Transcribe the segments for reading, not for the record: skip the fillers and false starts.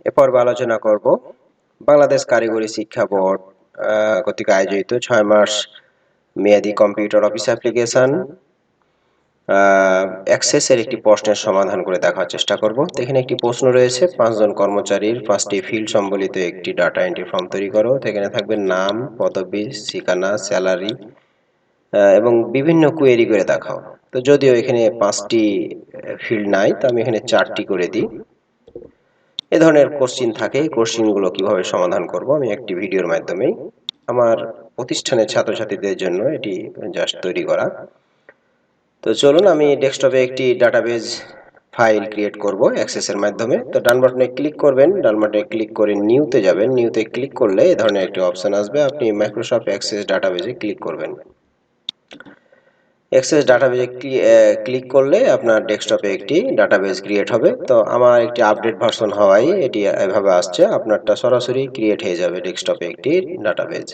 এ পর্বে আলোচনা করব বাংলাদেশ কারিগরি শিক্ষা বোর্ড কর্তৃক আয়োজিত ৬ মাস মেয়াদী কম্পিউটার অফিস অ্যাপ্লিকেশন অ্যাক্সেসের একটি প্রশ্নের সমাধান করে দেখার চেষ্টা করব। এখানে একটি প্রশ্ন রয়েছে, ৫ জন কর্মচারীর ৫টি ফিল্ড সম্বলিত একটি ডাটা এন্ট্রি ফর্ম তৈরি করো। এখানে থাকবে নাম, পদবি, ঠিকানা, স্যালারি এবং বিভিন্ন কোয়েরি করে দেখাও। তো যদিও এখানে ৫টি ফিল্ড নাই, তো আমি এখানে ৪টি করে দিই। এ ধরনের কোশ্চিন থাকে, এই কোশ্চিনগুলো কিভাবে সমাধান করব আমি একটি ভিডিওর মাধ্যমেই আমার প্রতিষ্ঠানের ছাত্রছাত্রীদের জন্য এটি জাস্ট তৈরি করা। তো চলুন আমি ডেস্কটপে একটি ডাটাবেজ ফাইল ক্রিয়েট করব অ্যাক্সেসের মাধ্যমে। তো ডান বাটনে ক্লিক করবেন, ডান বাটনে ক্লিক করে নিউতে যাবেন। নিউতে ক্লিক করলে এই ধরনের একটি অপশন আসবে, আপনি মাইক্রোসফট অ্যাক্সেস ডাটাবেজে ক্লিক করবেন। অ্যাক্সেস ডাটাবেজে ক্লিক করলে আপনার ডেস্কটপে একটি ডাটাবেজ ক্রিয়েট হবে। তো আমার একটি আপডেট ভার্সন হওয়ায় এটি এভাবে আসছে, আপনারটা সরাসরি ক্রিয়েট হয়ে যাবে ডেস্কটপে একটি ডাটাবেজ।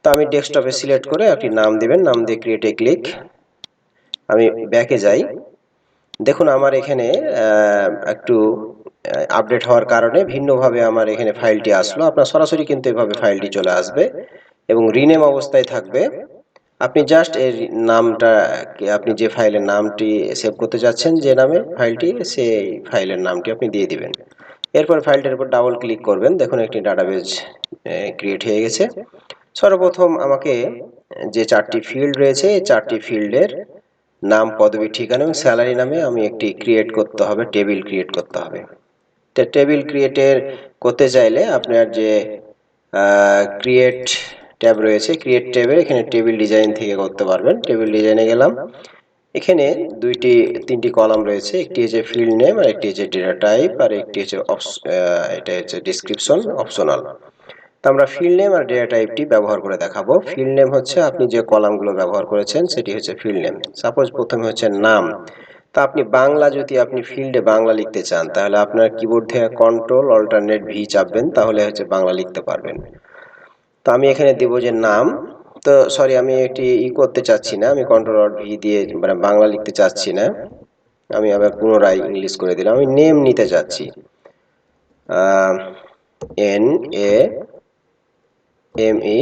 তো আমি ডেস্কটপে সিলেক্ট করে একটি নাম দিবেন, নাম দিয়ে ক্রিয়েটে ক্লিক। আমি ব্যাকে যাই। দেখুন আমার এখানে একটু আপডেট হওয়ার কারণে ভিন্নভাবে আমার এখানে ফাইলটি আসলো। আপনার সরাসরি কিন্তু এভাবে ফাইলটি চলে আসবে এবং রিনেম অবস্থায় থাকবে। আপনি জাস্ট এর নামটা, আপনি যে ফাইলের নামটি সেভ করতে যাচ্ছেন, যে নামে ফাইলটি, সেই ফাইলের নামটি আপনি দিয়ে দিবেন। এরপর ফাইলটার উপর ডাবল ক্লিক করবেন। দেখুন একটি ডাটাবেজ ক্রিয়েট হয়ে গেছে। সর্বপ্রথম আমাকে যে ৪টি ফিল্ড রয়েছে, এই ৪টি ফিল্ডের নাম, পদবি, ঠিকানা এবং স্যালারি নামে আমি একটি ক্রিয়েট করতে হবে, টেবিল ক্রিয়েট করতে হবে। টেবিল ক্রিয়েটের করতে চাইলে আপনার যে ক্রিয়েট ট্যাব রয়েছে, ক্রিয়েট ট্যাবে এখানে টেবিল ডিজাইন থেকে করতে পারবেন। টেবিল ডিজাইনে গেলাম, এখানে তিনটি কলাম রয়েছে, একটি হচ্ছে ফিল্ড নেম, আর একটি হচ্ছে ডেটা টাইপ, আর একটি হচ্ছে এটা হচ্ছে ডেসক্রিপশন অপশনাল। তো আমরা ফিল্ড নেম আর ডেটা টাইপটি ব্যবহার করে দেখাবো। ফিল্ড নেম হচ্ছে আপনি যে কলামগুলো ব্যবহার করেছেন সেটি হচ্ছে ফিল্ড নেম। সাপোজ প্রথমে হচ্ছে নাম। তা আপনি বাংলা, যদি আপনি ফিল্ডে বাংলা লিখতে চান তাহলে আপনার কিবোর্ড থেকে কন্ট্রোল অল্টারনেট ভি চাপবেন, তাহলে হচ্ছে বাংলা লিখতে পারবেন। তো আমি এখানে দিব যে নাম। তো সরি, আমি একটি করতে চাচ্ছি না, আমি কন্ট্রোল অল্ট ভি দিয়ে মানে বাংলা লিখতে চাচ্ছি না, আমি আবার পুনরায় ইংলিশ করে দিলাম। আমি নেম নিতে চাচ্ছি, NAME।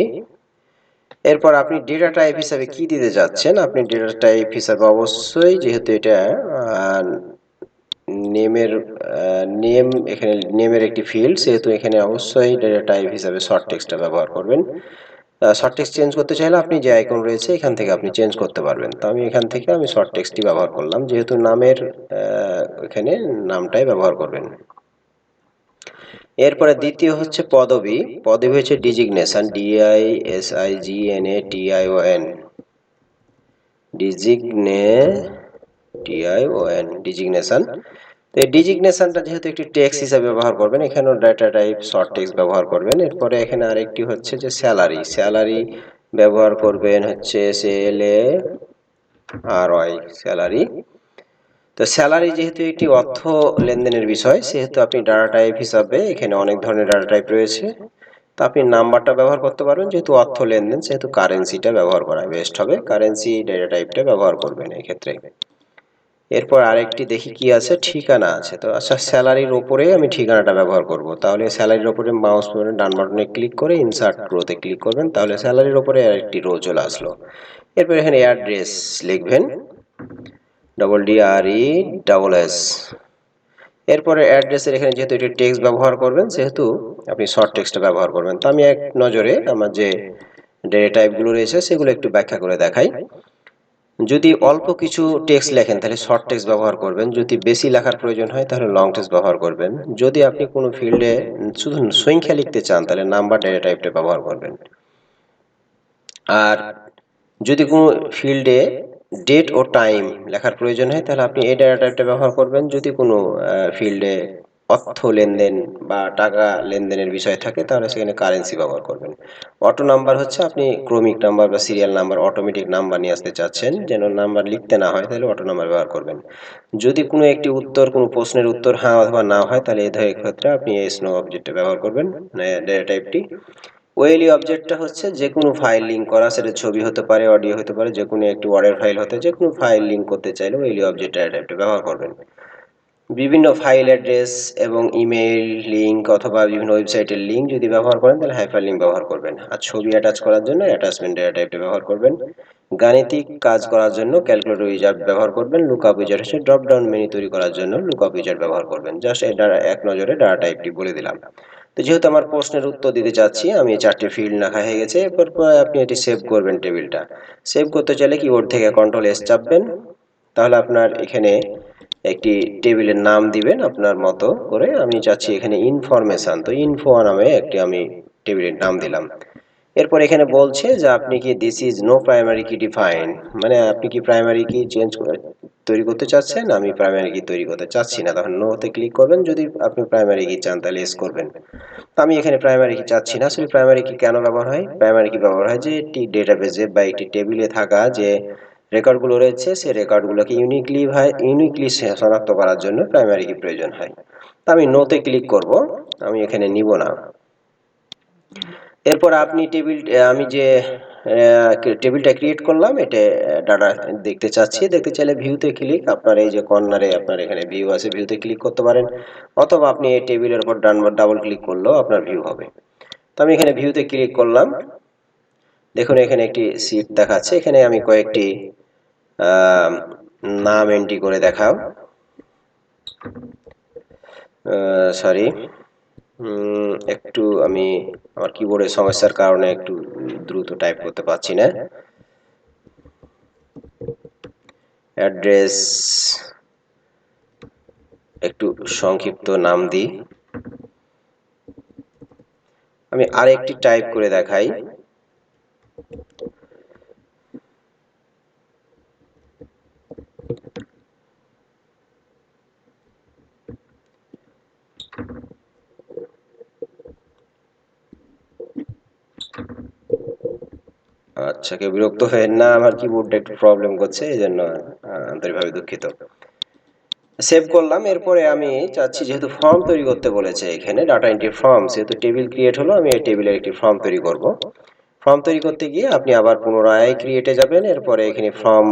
এরপর আপনি ডেটা টাইপ হিসাবে কি দিতে যাচ্ছেন, আপনি ডেটা টাইপ হিসাবে অবশ্যই, যেহেতু এটা নেমের নেম, এখানে নেমের একটি ফিল্ড, সেহেতু এখানে অবশ্যই ডেটা টাইপ হিসাবে শর্ট টেক্সটটা ব্যবহার করবেন। শর্ট টেক্সট চেঞ্জ করতে চাইলে আপনি যে আইকন রয়েছে এখান থেকে আপনি চেঞ্জ করতে পারবেন। তো আমি এখান থেকে আমি শর্ট টেক্সটটি ব্যবহার করলাম, যেহেতু নামের এখানে নামটাই ব্যবহার করবেন। এরপরে দ্বিতীয় হচ্ছে পদবি। পদবি হচ্ছে ডিজিগনেশন, DISIGNATION, ডিজিগনেশন। তো এই ডিজিগনেশনটা যেহেতু একটি টেক্সট হিসাবে ব্যবহার করবেন, এখানেও ডেটা টাইপ শর্ট টেক্সট ব্যবহার করবেন। এরপরে এখানে আরেকটি হচ্ছে যে স্যালারি। স্যালারি ব্যবহার করবেন হচ্ছে SALARY, স্যালারি। তো স্যালারি যেহেতু একটি অর্থ লেনদেনের বিষয়, সেহেতু আপনি ডাটা টাইপ হিসাবে এখানে অনেক ধরনের ডাটা টাইপ রয়েছে। তো আপনি নাম্বারটা ব্যবহার করতে পারবেন, যেহেতু অর্থ লেনদেন সেহেতু কারেন্সিটা ব্যবহার করা বেস্ট হবে, কারেন্সি ডেটা টাইপটা ব্যবহার করবেন এই ক্ষেত্রে। এরপর আরেকটি দেখি কি আছে, ঠিকানা আছে। তো আচ্ছা, স্যালারির ওপরে আমি ঠিকানাটা ব্যবহার করব। তাহলে স্যালারির ওপরে মাউস পয়েন্টার ডান বাটনে ক্লিক করে ইনসার্ট রোতে ক্লিক করবেন, তাহলে স্যালারির ওপরে আরেকটি রো চলে আসলো। এরপর এখানে অ্যাড্রেস লিখবেন, DRESS। এরপরে অ্যাড্রেসের এখানে যেহেতু এটি টেক্সট ব্যবহার করবেন, সেহেতু আপনি শর্ট টেক্সটটা ব্যবহার করবেন। তো আমি এক নজরে আমার যে ডেটা টাইপগুলো রয়েছে সেগুলো একটু ব্যাখ্যা করে দেখাই। যদি অল্প কিছু টেক্সট লেখেন তাহলে শর্ট টেক্সট ব্যবহার করবেন, যদি বেশি লেখার প্রয়োজন হয় তাহলে লং টেক্সট ব্যবহার করবেন। যদি আপনি কোনো ফিল্ডে শুধু সংখ্যা লিখতে চান তাহলে নাম্বার ডেটা টাইপটা ব্যবহার করবেন। আর যদি কোনো ফিল্ডে ডেট ও টাইম লেখার প্রয়োজন হয় তাহলে আপনি এই ডেটা টাইপটা ব্যবহার করবেন। যদি কোনো ফিল্ডে অর্থ লেনদেন বা টাকা লেনদেনের বিষয় থাকে তাহলে সেখানে কারেন্সি ব্যবহার করবেন। অটো নাম্বার হচ্ছে আপনি ক্রমিক নাম্বার বা সিরিয়াল নাম্বার, অটোমেটিক নাম্বার নিয়ে আসতে চাচ্ছেন, যেন নাম্বার লিখতে না হয়, তাহলে অটো নাম্বার ব্যবহার করবেন। যদি কোনো একটি উত্তর, কোনো প্রশ্নের উত্তর হ্যাঁ অথবা না হয় তাহলে এই ধরনের ক্ষেত্রে আপনি এই স্নো অবজেক্টটা ব্যবহার করবেন, ডেটা টাইপটি। ওএলই অবজেক্টটা হচ্ছে যে কোনো ফাইল লিঙ্ক করা, সেটা ছবি হতে পারে, অডিও হতে পারে, যে কোনো একটি ওয়ার্ডের ফাইল হতে, যে কোনো ফাইল লিঙ্ক করতে চাইলে ওএলই অবজেক্ট ডেটা টাইপটা ব্যবহার করবেন। বিভিন্ন ফাইল অ্যাড্রেস এবং ইমেইল লিঙ্ক অথবা বিভিন্ন ওয়েবসাইটের লিঙ্ক যদি ব্যবহার করেন তাহলে হাইপার লিঙ্ক ব্যবহার করবেন। আর ছবি অ্যাটাচ করার জন্য অ্যাটাচমেন্ট ডেটা টাইপটা ব্যবহার করবেন। গাণিতিক কাজ করার জন্য ক্যালকুলেটর উইজার্ড ব্যবহার করবেন। লুকআপ উইজার্ড হচ্ছে ড্রপ ডাউন মেনু তৈরি করার জন্য লুকআপ উইজার্ড ব্যবহার করবেন। জাস্ট এই এক নজরে ডাটা টাইপটি বলে দিলাম। তো যেহেতু আমার প্রশ্নের উত্তর দিতে চাচ্ছি, আমি এই 4টি ফিল্ড লেখা হয়ে গেছে। এরপর আপনি এটি সেভ করবেন টেবিলটা। সেভ করতে চাইলে কিবোর্ড থেকে কন্ট্রোল এস চাপবেন। তাহলে আপনার এখানে একটি টেবিলের নাম দিবেন আপনার মতো করে। আমি চাচ্ছি এখানে ইনফরমেশন, তো ইনফো নামে একটি আমি টেবিলের নাম দিলাম। এরপর এখানে বলছে যে আপনি কি দিস ইজ নো প্রাইমারি কি ডিফাইন, মানে আপনি কি প্রাইমারি কি তৈরি করতে চাচ্ছেন? আমি প্রাইমারি কি তৈরি করতে চাচ্ছি না, তখন নোতে ক্লিক করবেন। যদি আপনি প্রাইমারি কি চান তাহলে এস করবেন। আমি এখানে প্রাইমারি কি চাচ্ছি না। আসলে প্রাইমারি কি কেন ব্যবহার হয়? প্রাইমারি কি ব্যবহার হয় যে একটি ডেটাবেজে বা একটি টেবিলে থাকা যে রেকর্ডগুলো রয়েছে সেই রেকর্ডগুলোকে ইউনিকলি শনাক্ত করার জন্য প্রাইমারি কি প্রয়োজন হয়। তো আমি নোতে ক্লিক করব, আমি এখানে নিব না। এরপর আপনি আমি যে টেবিলটা ক্রিয়েট করলাম এটা ডাটা দেখতে চাচ্ছি। দেখতে চাইলে ভিউতে ক্লিক, আপনার এই যে কর্নারে আপনার এখানে ভিউ আছে, ভিউতে ক্লিক করতে পারেন, অথবা আপনি এই টেবিলের উপর ডাবল ক্লিক করলেও আপনার ভিউ হবে। তো আমি এখানে ভিউতে ক্লিক করলাম। দেখুন এখানে একটি শীট দেখাচ্ছে। এখানে আমি কয়েকটি নাম এন্ট্রি করে দেখাও, সরি একটু আমি আমার কিবোর্ডের সমস্যার কারণে একটু দ্রুত টাইপ করতে পারছি না। অ্যাড্রেস একটু সংক্ষিপ্ত নাম দিই। আমি আরেকটি টাইপ করে দেখাই। আচ্ছা, কেউ বিরক্ত হবেন না, আমার কিবোর্ডটা একটু প্রবলেম করছে, এই জন্য আন্তরিকভাবে দুঃখিত। সেভ করলাম। এরপরে আমি চাচ্ছি যেহেতু ফর্ম তৈরি করতে বলেছে এখানে ডাটা এন্ট্রি ফর্ম, সেহেতু টেবিল ক্রিয়েট হলো, আমি এই টেবিলের একটি ফর্ম তৈরি করব। ফর্ম তৈরি করতে গিয়ে আপনি আবার পুনরায় ক্রিয়েটে যাবেন। এরপরে এখানে ফর্ম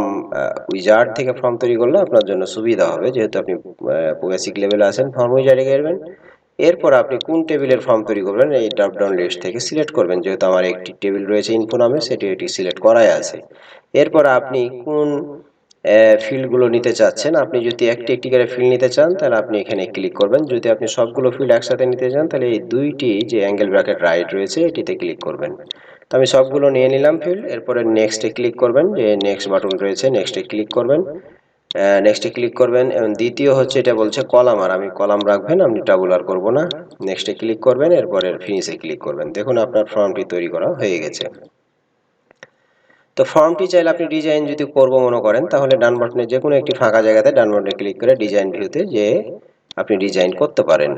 উইজার্ড থেকে ফর্ম তৈরি করলে আপনার জন্য সুবিধা হবে, যেহেতু আপনি বেসিক লেভেলে আছেন। ফর্ম উইজার্ডে গেলেন। এরপর আপনি কোন টেবিলের ফর্ম তৈরি করবেন এই ড্রপ ডাউন লিস্ট থেকে সিলেক্ট করবেন। যেহেতু আমার একটি টেবিল রয়েছে ইনফো নামে, সেটি এটি সিলেক্ট করাই আছে। এরপর আপনি কোন ফিল্ডগুলো নিতে চাচ্ছেন, আপনি যদি একটি একটি করে ফিল্ড নিতে চান তাহলে আপনি এখানে ক্লিক করবেন। যদি আপনি সবগুলো ফিল্ড একসাথে নিতে চান তাহলে এই দুইটি যে অ্যাঙ্গেল ব্র্যাকেট রাইট রয়েছে এটিতে ক্লিক করবেন। তো আমি সবগুলো নিয়ে নিলাম ফিল্ড। এরপরে নেক্সটে ক্লিক করবেন, যে নেক্সট বাটন রয়েছে নেক্সটে ক্লিক করবেন। নেক্সটে ক্লিক করবেন এবং দ্বিতীয় হচ্ছে এটা বলছে কলাম, আর আমি কলাম রাখবেন, আপনি টাবুলার করব না। নেক্সটে ক্লিক করবেন, এরপরে ফিনিশে ক্লিক করবেন। দেখুন আপনার ফর্মটি তৈরি করা হয়ে গেছে। তো ফর্মটি চাইলে আপনি ডিজাইন যদি করব মনে করেন তাহলে ডান বাটনে যে কোনো একটি ফাঁকা জায়গাতে ডান বাটনে ক্লিক করে ডিজাইন ভিউতে যে আপনি ডিজাইন করতে পারেন।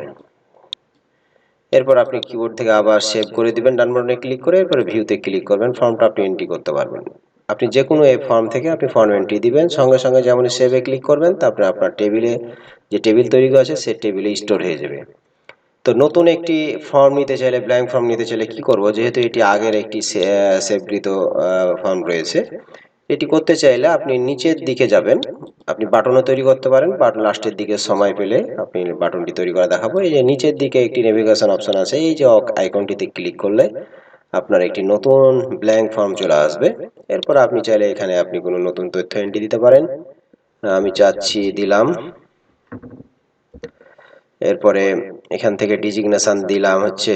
এরপর আপনি কিবোর্ড থেকে আবার সেভ করে দিবেন ডান বাটনে ক্লিক করে, এরপরে ভিউতে ক্লিক করবেন, ফর্মটা আপনি এন্ট্রি করতে পারবেন। আপনি যে কোনো এই ফর্ম থেকে আপনি ফর্ম এন্ট্রি দিবেন, সঙ্গে সঙ্গে যেমন সেভে ক্লিক করবেন তারপরে আপনার টেবিলে যে টেবিল তৈরি করা আছে সেই টেবিলে স্টোর হয়ে যাবে। তো নতুন একটি ফর্ম নিতে চাইলে, ব্ল্যাঙ্ক ফর্ম নিতে চাইলে কি করব, যেহেতু এটি আগের একটি সেভকৃত ফর্ম রয়েছে, এটি করতে চাইলে আপনি নিচের দিকে যাবেন। আপনি বাটনও তৈরি করতে পারেন, বাটন লাস্টের দিকে সময় পেলে আপনি বাটনটি তৈরি করে দেখাবো। এই যে নিচের দিকে একটি নেভিগেশন অপশন আছে, এই যে আইকনটিতে ক্লিক করলে আপনার একটি নতুন ব্ল্যাঙ্ক ফর্ম চলে আসবে। এরপর আপনি চাইলে এখানে আপনি কোনো নতুন তথ্য এন্ট্রি দিতে পারেন। আমি চাচ্ছি দিলাম। এরপরে এখান থেকে ডিজিগনেশন দিলাম হচ্ছে,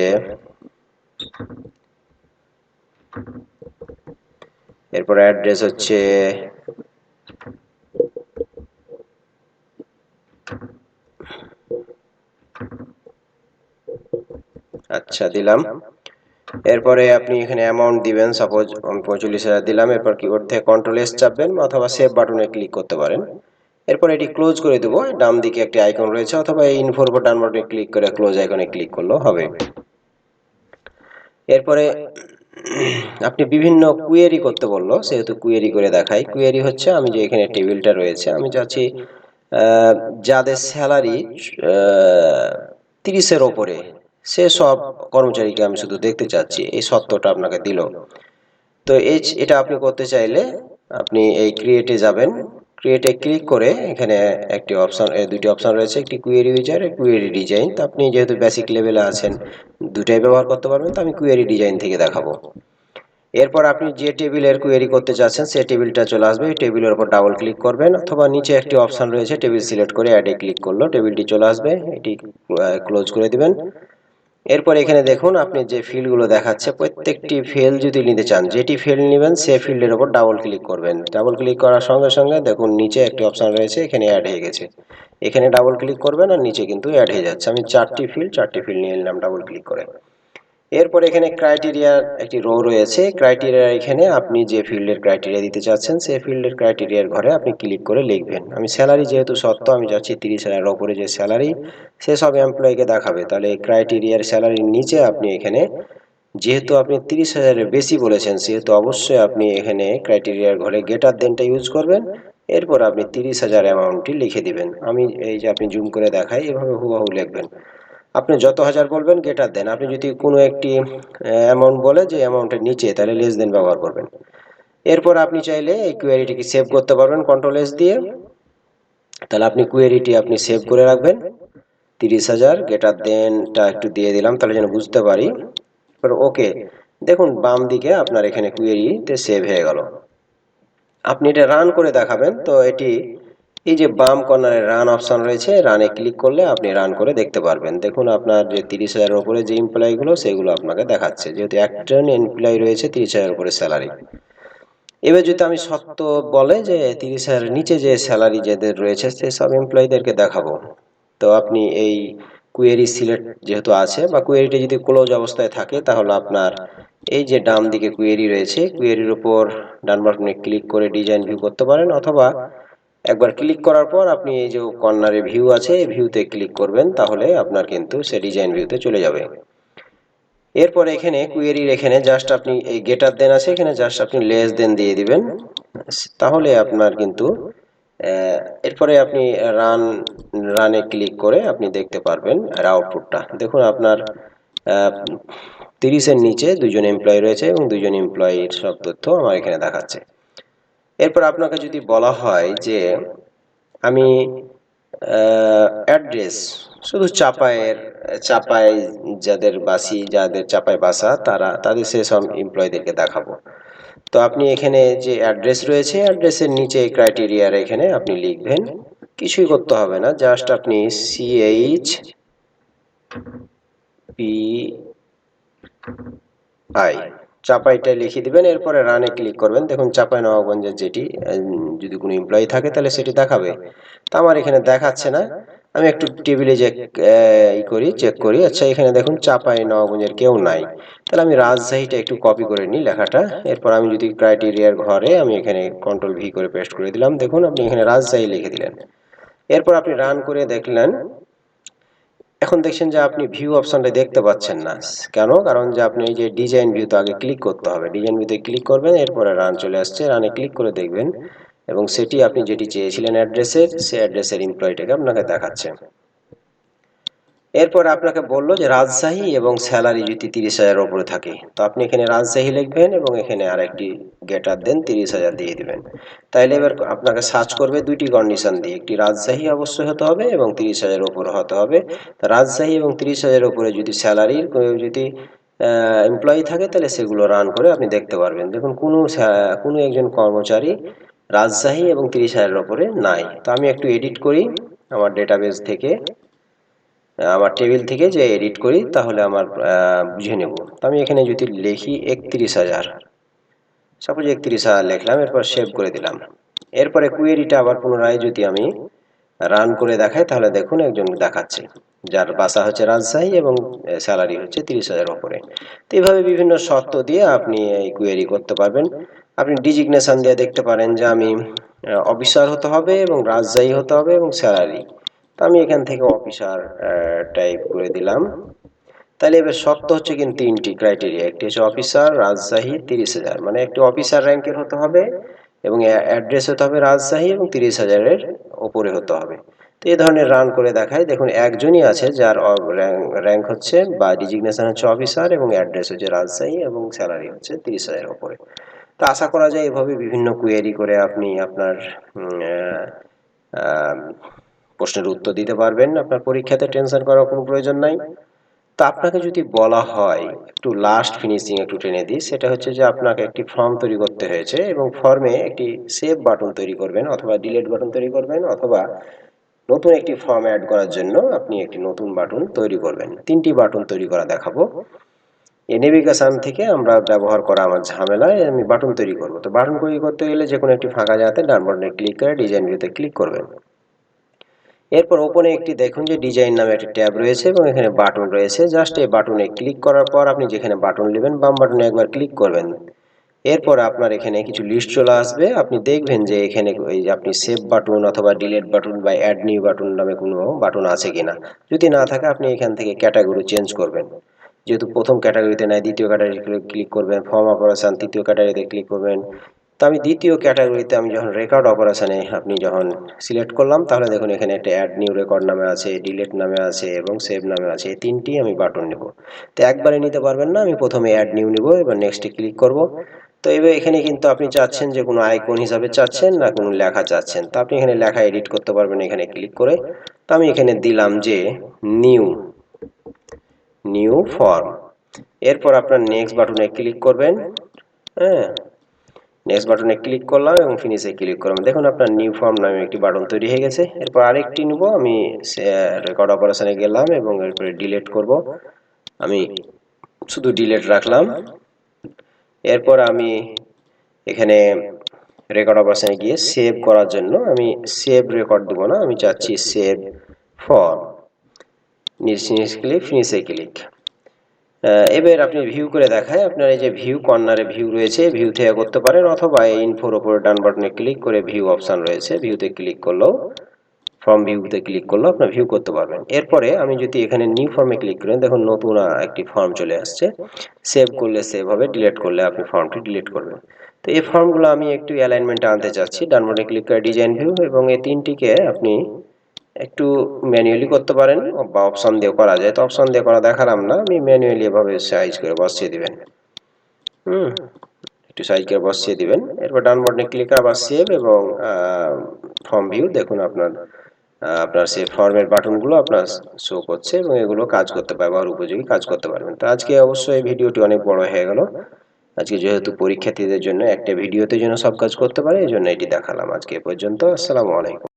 এরপর অ্যাড্রেস হচ্ছে আচ্ছা দিলাম। এরপরে আপনি এখানে অ্যামাউন্ট দিবেন, সাপোজ আমি 45,000 দিলাম। এরপর কিবোর্ড থেকে কন্ট্রোল এস চাপবেন অথবা সেভ বাটনে ক্লিক করতে পারেন। এরপর এটি ক্লোজ করে দেবো। ডান দিকে একটি আইকন রয়েছে, অথবা এই ইনফোর উপর ডান বাটনে ক্লিক করে ক্লোজ আইকনে ক্লিক করলেও হবে। এরপরে আপনি বিভিন্ন কুয়েরি করতে বললো, সেহেতু কুয়েরি করে দেখাই। কুয়েরি হচ্ছে আমি যে এখানে টেবিলটা রয়েছে, আমি চাচ্ছি যাদের স্যালারি 30-এর ওপরে সে সব কর্মচারীকে আমি শুধু দেখতে চাচ্ছি, এই সত্যটা আপনাকে দিল। তো এটা আপনি করতে চাইলে আপনি এই ক্রিয়েটে যাবেন। ক্রিয়েটে ক্লিক করে এখানে একটি অপশন, দুটি অপশন রয়েছে, একটি কুয়েরি উইজার, কুয়েরি ডিজাইন। তো আপনি যেহেতু বেসিক লেভেলে আছেন দুটাই ব্যবহার করতে পারবেন, তো আমি কুয়েরি ডিজাইন থেকে দেখাবো। এরপর আপনি যে টেবিলের কুয়েরি করতে চাচ্ছেন সেই টেবিলটা চলে আসবে, এই টেবিলের উপর ডাবল ক্লিক করবেন, অথবা নিচে একটি অপশন রয়েছে টেবিল সিলেক্ট করে অ্যাডে ক্লিক করলো টেবিলটি চলে আসবে, এটি ক্লোজ করে দিবেন। এরপর এখানে দেখুন আপনি যে ফিল্ডগুলো দেখাচ্ছে, প্রত্যেকটি ফিল্ড যদি নিতে চান, যেটি ফিল্ড নেবেন সেই ফিল্ডের উপর ডাবল ক্লিক করবেন। ডাবল ক্লিক করার সঙ্গে সঙ্গে দেখুন নিচে একটি অপশন রয়েছে, এখানে অ্যাড হয়ে গেছে, এখানে ডাবল ক্লিক করবেন আর নিচে কিন্তু অ্যাড হয়ে যাচ্ছে। আমি চারটি ফিল্ড নিয়ে নিলাম ডাবল ক্লিক করে। এরপর এখানে ক্রাইটেরিয়ার একটি রো রয়েছে, ক্রাইটেরিয়া এখানে আপনি যে ফিল্ডের ক্রাইটেরিয়া দিতে চাচ্ছেন সেই ফিল্ডের ক্রাইটেরিয়ার ঘরে আপনি ক্লিক করে লিখবেন। আমি স্যালারি যেহেতু সত্য, আমি যাচ্ছি 30,000 ওপরে যে স্যালারি সেসব এমপ্লয়িকে দেখাবে, তাহলে এই ক্রাইটেরিয়ার স্যালারির নিচে আপনি এখানে, যেহেতু আপনি 30,000-এর বেশি বলেছেন সেহেতু অবশ্যই আপনি এখানে ক্রাইটেরিয়ার ঘরে গ্রেটার দেনটা ইউজ করবেন। এরপর আপনি 30,000 অ্যামাউন্টটি লিখে দিবেন। আমি এই যে আপনি জুম করে দেখাই, এভাবে হুবহু লিখবেন। আপনি যত হাজার বলবেন গ্রেটার দেন, আপনি যদি কোনো একটি অ্যামাউন্ট বলে যে অ্যামাউন্টের নিচে, তাহলে লেস দেন ব্যবহার করবেন। এরপর আপনি চাইলে এই কোয়েরিটিকে সেভ করতে পারবেন কন্ট্রোল এস দিয়ে। তাহলে আপনি কোয়েরিটি আপনি সেভ করে রাখবেন। 30,000 গ্রেটার দেনটা একটু দিয়ে দিলাম তাহলে যেন বুঝতে পারি। এবার ওকে, দেখুন বাম দিকে আপনার এখানে কোয়েরিতে সেভ হয়ে গেল। আপনি এটা রান করে দেখাবেন, তো এটি এই যে বাম কর্নারে রান অপশন রয়েছে, রানে ক্লিক করলে আপনি রান করে দেখতে পারবেন। দেখুন আপনার যে 30,000-এর উপরে যে এমপ্লয়িগুলো সেগুলো আপনাকে দেখাচ্ছে, যেহেতু একজন এমপ্লয়ি রয়েছে 30,000-এর উপরে স্যালারি। এবার যদি আমি সত্য বলে যে 30,000-এর নিচে যে স্যালারি যাদের রয়েছে সেসব এমপ্লয়িদেরকে দেখাবো, তো আপনি এই কুয়েরি সিলেক্ট যেহেতু আছে বা কুয়েরিটি যদি ক্লোজ অবস্থায় থাকে, তাহলে আপনার এই যে ডান দিকে কুয়েরি রয়েছে, কুয়েরির উপর ডান বাটনে ক্লিক করে ডিজাইন ভিউ করতে পারেন, অথবা একবার ক্লিক করার পর আপনি এই যে কর্নারে ভিউ আছে এই ভিউতে ক্লিক করবেন, তাহলে আপনার কিন্তু সে ডিজাইন ভিউতে চলে যাবে। এরপর এখানে কুয়েরির এখানে জাস্ট আপনি এই গ্রেটার দেন আছে, এখানে জাস্ট আপনি লেস দেন দিয়ে দিবেন, তাহলে আপনার কিন্তু এরপরে আপনি রানে ক্লিক করে আপনি দেখতে পারবেন আর আউটপুটটা দেখুন আপনার 30-এর নিচে দুজন এমপ্লয়ি রয়েছে এবং দুজন এমপ্লয়ির সব তথ্য আমার এখানে দেখাচ্ছে। এরপর আপনাকে যদি বলা হয় যে আমি অ্যাড্রেস শুধু চাপায় যাদের চাপায় বাসা তাদের সেসব এমপ্লয়ীদেরকে দেখাবো, তো আপনি এখানে যে অ্যাড্রেস রয়েছে অ্যাড্রেসের নিচে ক্রাইটেরিয়ার এখানে আপনি লিখবেন, কিছুই করতে হবে না, জাস্ট আপনি CHPI চাপাইটা লিখে দিবেন। এরপরে রানে ক্লিক করবেন। দেখুন চাপাই নবাবগঞ্জের যেটি যদি কোনো এমপ্লয়ি থাকে তাহলে সেটি দেখাবে, তা আমার এখানে দেখাচ্ছে না। আমি একটু টেবিলে যে চেক করি, আচ্ছা এখানে দেখুন চাপাই নবাবগঞ্জের কেউ নাই, তাহলে আমি রাজশাহীটা একটু কপি করে নিই লেখাটা। এরপর আমি যদি ক্রাইটেরিয়ার ঘরে আমি এখানে কন্ট্রোল ভি করে পেস্ট করে দিলাম, দেখুন আপনি এখানে রাজশাহী লিখে দিলেন। এরপর আপনি রান করে দেখলেন, এখন দেখছেন যে আপনি ভিউ অপশনটা দেখতে পাচ্ছেন না, কেন? কারণ যে আপনি এই যে ডিজাইন ভিউতে আগে ক্লিক করতে হবে, ডিজাইন ভিউতে ক্লিক করবেন, এরপরে রান চলে আসছে, রানে ক্লিক করে দেখবেন এবং সেটি আপনি যেটি চেয়েছিলেন অ্যাড্রেসের, সেই অ্যাড্রেসের এমপ্লয়িটাকে আপনাকে দেখাচ্ছে। এরপর আপনাকে বললো যে রাজশাহী এবং স্যালারি যদি 30,000-এর উপরে থাকে, তো আপনি এখানে রাজশাহী লিখবেন এবং এখানে আরেকটি গ্রেটার দেন 30,000 দিয়ে দিবেন। তাইলে এবার আপনাকে সার্চ করবে দুইটি কন্ডিশন দিয়ে, একটি রাজশাহী অবশ্যই হতে হবে এবং 30,000-এর উপরে হতে হবে। রাজশাহী এবং 30,000-এর উপরে যদি স্যালারির যদি এমপ্লয়ি থাকে তাহলে সেগুলো রান করে আপনি দেখতে পারবেন। দেখুন কোনো একজন কর্মচারী রাজশাহী এবং 30,000-এর উপরে নাই। তো আমি একটু এডিট করি আমার ডেটাবেস থেকে, আমার টেবিল থেকে যে এডিট করি, তাহলে আমার বুঝে নেব। তো আমি এখানে যদি লিখি 31,000, সাপোজ 31,000 লিখলাম, এরপর সেভ করে দিলাম। এরপরে কুয়েরিটা আবার পুনরায় যদি আমি রান করে দেখাই, তাহলে দেখুন একজন দেখাচ্ছে যার বাসা হচ্ছে রাজশাহী এবং স্যালারি হচ্ছে 30,000 উপরে। তো এইভাবে বিভিন্ন শর্ত দিয়ে আপনি এই কুয়েরি করতে পারবেন। আপনি ডিজিগনেশন দিয়ে দেখতে পারেন যে আমি অফিসার হতে হবে এবং রাজশাহী হতে হবে এবং স্যালারি, তো আমি এখান থেকে অফিসার টাইপ করে দিলাম। তাহলে এবার শর্ত হচ্ছে কিন্তু তিনটি ক্রাইটেরিয়া, একটি হচ্ছে অফিসার, রাজশাহী, 30,000, মানে একটি অফিসার র্যাঙ্কের হতে হবে এবং অ্যাড্রেস হতে হবে রাজশাহী এবং 30,000-এর ওপরে হতে হবে। তো এই ধরনের রান করে দেখায়, দেখুন একজনই আছে যার র্যাঙ্ক হচ্ছে বা ডিজিগনেশন হচ্ছে অফিসার এবং অ্যাড্রেস হচ্ছে রাজশাহী এবং স্যালারি হচ্ছে 30,000-এর ওপরে। তো আশা করা যায় এভাবে বিভিন্ন কোয়েরি করে আপনি আপনার প্রশ্নের উত্তর দিতে পারবেন। আপনার পরীক্ষাতে টেনশন করার কোনো প্রয়োজন নাই। তো আপনাকে যদি বলা হয় একটু লাস্ট ফিনিশিং একটু টেনে দিই, সেটা হচ্ছে যে আপনাকে একটি ফর্ম তৈরি করতে হয়েছে এবং ফর্মে একটি সেভ বাটন তৈরি করবেন অথবা ডিলিট বাটন তৈরি করবেন অথবা নতুন একটি ফর্ম অ্যাড করার জন্য আপনি একটি নতুন বাটন তৈরি করবেন। তিনটি বাটন তৈরি করা দেখাবো। এই নেভিগেশন থেকে আমরা ব্যবহার করা আমার ঝামেলায় আমি বাটন তৈরি করব। তো বাটন তৈরি করতে গেলে যে কোনো একটি ফাঁকা জায়গাতে ডান বাটনে ক্লিক করে ডিজাইন ভিউতে ক্লিক করবেন। এরপর ওপরে একটি দেখুন যে ডিজাইন নামে একটি ট্যাব রয়েছে এবং এখানে বাটন রয়েছে। জাস্ট এই বাটনে ক্লিক করার পর আপনি যেখানে বাটন নেবেন বাম বাটনে একবার ক্লিক করবেন। এরপর আপনার এখানে কিছু লিস্ট চলে আসবে। আপনি দেখবেন যে এখানে ওই আপনি সেভ বাটন অথবা ডিলিট বাটন বা অ্যাড নিউ বাটন নামে কোনো বাটন আছে কিনা। যদি না থাকে আপনি এখান থেকে ক্যাটাগরি চেঞ্জ করবেন। যেহেতু প্রথম ক্যাটাগরিতে নাই দ্বিতীয় ক্যাটাগরিতে ক্লিক করবেন, ফর্ম অপারেশন তৃতীয় ক্যাটাগরিতে ক্লিক করবেন। তো আমি দ্বিতীয় ক্যাটাগরিতে আমি যখন রেকর্ড অপারেশনে আপনি যখন সিলেক্ট করলাম তাহলে দেখুন এখানে একটা অ্যাড নিউ রেকর্ড নামে আছে, ডিলিট নামে আছে এবং সেভ নামে আছে। এই তিনটি আমি বাটন নেব। তো একবারে নিতে পারবেন না, আমি প্রথমে অ্যাড নিউ নেব, এবার নেক্সটে ক্লিক করব। তো এবার এখানে কিন্তু আপনি চাচ্ছেন যে কোনো আইকন হিসাবে চাচ্ছেন না কোনো লেখা চাচ্ছেন। তো আপনি এখানে লেখা এডিট করতে পারবেন এখানে ক্লিক করে। তো আমি এখানে দিলাম যে নিউ নিউ ফর্ম। এরপর আপনার নেক্সট বাটনে ক্লিক করবেন। হ্যাঁ, নেক্সট বাটনে ক্লিক করলাম এবং ফিনিশে ক্লিক করলাম। দেখুন আপনার নিউ ফর্ম নামে একটি বাটন তৈরি হয়ে গেছে। এরপর আরেকটি নেব, আমি রেকর্ড অপারেশনে গেলাম এবং এরপরে ডিলিট করব। আমি শুধু ডিলিট রাখলাম। এরপর আমি এখানে রেকর্ড অপারেশনে গিয়ে সেভ করার জন্য আমি সেভ রেকর্ড দেব না, আমি চাচ্ছি সেভ ফর্ম। ফিনিশে ক্লিক। এবার আপনি ভিউ করে দেখায় আপনার এই যে ভিউ কর্নারে ভিউ রয়েছে, ভিউ থেকে করতে পারেন অথবা এই ইনফোর উপরে ডান বাটনে ক্লিক করে ভিউ অপশন রয়েছে, ভিউতে ক্লিক করলেও ফর্ম ভিউতে ক্লিক করলেও আপনার ভিউ করতে পারবেন। এরপরে আমি যদি এখানে নিউ ফর্মে ক্লিক করেন দেখুন নতুন একটি ফর্ম চলে আসছে। সেভ করলে সেভ হবে, ডিলিট করলে আপনি ফর্মটি ডিলিট করবেন। তো এই ফর্মগুলো আমি একটু অ্যালাইনমেন্টে আনতে চাচ্ছি। ডান বাটনে ক্লিক করে ডিজাইন ভিউ এবং এই তিনটিকে আপনি একটু ম্যানুয়ালি করতে পারেন বা অপশন দিয়ে করা যায়। তো অপশন দিয়ে করা দেখালাম না, আমি ম্যানুয়ালি এভাবে সাইজ করে বসিয়ে দিবেন। একটু সাইজ করে বসিয়ে দিবেন। এরপর ডান বাটনে ক্লিক করে আবার সেভ এবং ফর্ম ভিউ। দেখুন আপনার আপনার সেই ফর্মের বাটনগুলো আপনার শো করছে এবং এগুলো কাজ করতে ব্যবহার উপযোগী কাজ করতে পারবেন। তো আজকে অবশ্যই ভিডিওটি অনেক বড় হয়ে গেল। আজকে যেহেতু পরীক্ষার্থীদের জন্য একটা ভিডিওতে যেন সব কাজ করতে পারে এই জন্য এটি দেখালাম। আজকে এ পর্যন্ত। আসসালামু আলাইকুম।